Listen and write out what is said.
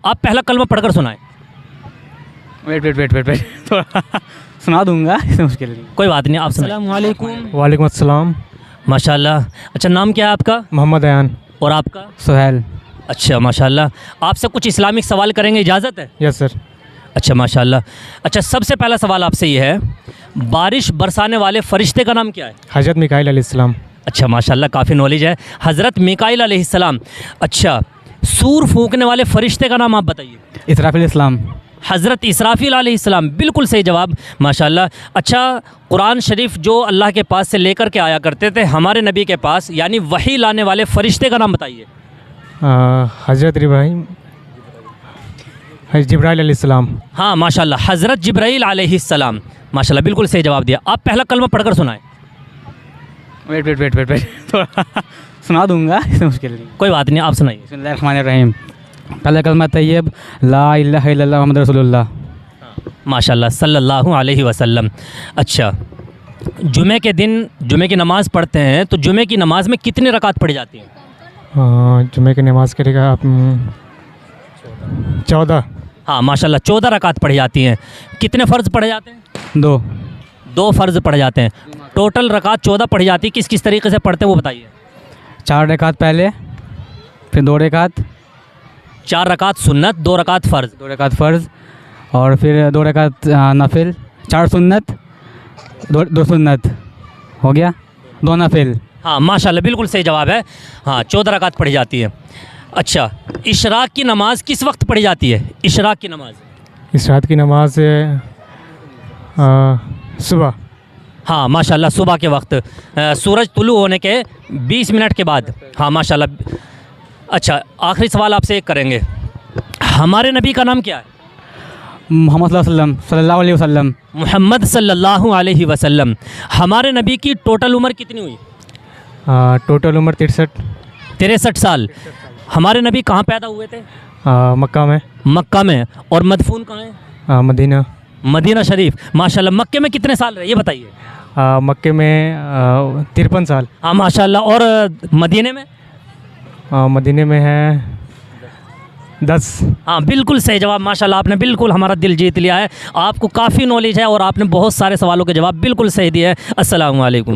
आप पहला कलमा पढ़कर सुनाएं। वेट थोड़ा सुना दूंगा, इसमें मुश्किल नहीं। कोई बात नहीं, आप अस्सलाम वालेकुम। वालेकुम अस्सलाम। माशाल्लाह। अच्छा, नाम क्या है आपका? मोहम्मद अयान। और आपका? सुहेल। अच्छा माशाल्लाह। आपसे कुछ इस्लामिक सवाल करेंगे, इजाज़त है? Yes sir. अच्छा माशाल्लाह। अच्छा, सबसे पहला सवाल आपसे ये है, बारिश बरसाने वाले फरिश्ते का नाम क्या है? हज़रत मिकाईल अलैहिस्सलाम। अच्छा माशाल्लाह, काफ़ी नॉलेज है। हज़रत मिकाईल अलैहिस्सलाम। अच्छा, सूर फूंकने वाले फरिश्ते का नाम आप बताइए। इसराफिल इस्लाम। हज़रत इसराफील अलैहिस्सलाम, बिल्कुल सही जवाब, माशाल्लाह। अच्छा, कुरान शरीफ जो अल्लाह के पास से लेकर के आया करते थे हमारे नबी के पास, यानी वही लाने वाले फरिश्ते का नाम बताइए। हज़रत इब्राहीम, जिब्राइल अलैहिस्सलाम। हाँ माशाल्लाह, हज़रत जिब्राईल अलैहिस्सलाम, माशाल्लाह, बिल्कुल सही जवाब दिया। आप पहला कलमा पढ़कर सुनाएं। वेट थोड़ा सुना दूंगा, इसमें मुश्किल नहीं। कोई बात नहीं, आप सुनाइए। बिस्मिल्लाहिर्रहमानिर्रहीम। पहला कलमा तैयब ला इलाहा इल्लल्लाह मुहम्मद रसूलुल्लाह। माशाल्लाह, सल्लल्लाहु अलैहि वसल्लम। अच्छा, जुमे के दिन जुमे की नमाज़ पढ़ते हैं तो जुमे की नमाज़ में कितनी रकात पढ़ी जाती हैं? जुमे की नमाज़ करेगा आप 14। हाँ माशाल्लाह, 14 रकात पढ़ी जाती हैं। कितने फ़र्ज़ पढ़े जाते हैं? 2 फ़र्ज़ पढ़े जाते हैं। टोटल रकात 14 पढ़ी जाती है। किस किस तरीके से पढ़ते हैं वो बताइए। 4 रकात पहले, फिर 2 रकात, 4 रकात सुन्नत, 2 रकात फ़र्ज़। 2 रकात फ़र्ज़, और फिर 2 रकात नफिल, 4 सुन्नत, 2 सुन्नत हो गया, 2 नफिल। हाँ माशाल्लाह, बिल्कुल सही जवाब है। हाँ, 14 रकात पढ़ी जाती है। अच्छा, इशराक की नमाज़ किस वक्त पढ़ी जाती है? इशराक की नमाज़, इस रात की नमाज सुबह। हाँ माशाल्लाह, सुबह के वक्त, सूरज तुलू होने के 20 मिनट के बाद। हाँ माशाल्लाह। अच्छा, आखिरी सवाल आपसे एक करेंगे, हमारे नबी का नाम क्या है? मोहम्मद सल्लल्लाहु अलैहि वसल्लम। मोहम्मद सल्लल्लाहु अलैहि वसल्लम। हमारे नबी की टोटल उम्र कितनी हुई? टोटल उम्र 63 साल। हमारे नबी कहाँ पैदा हुए थे? मक्का में। मक्का में। और मदफून कहाँ है? मदीना। मदीना शरीफ, माशाल्लाह। मक्के में कितने साल रहे ये बताइए। मक्के में 53 साल। हाँ माशाल्लाह। और मदीने में? मदीने में है 10। हाँ बिल्कुल सही जवाब, माशाल्लाह, आपने बिल्कुल हमारा दिल जीत लिया है। आपको काफ़ी नॉलेज है और आपने बहुत सारे सवालों के जवाब बिल्कुल सही दिए हैं। अस्सलामु अलैकुम।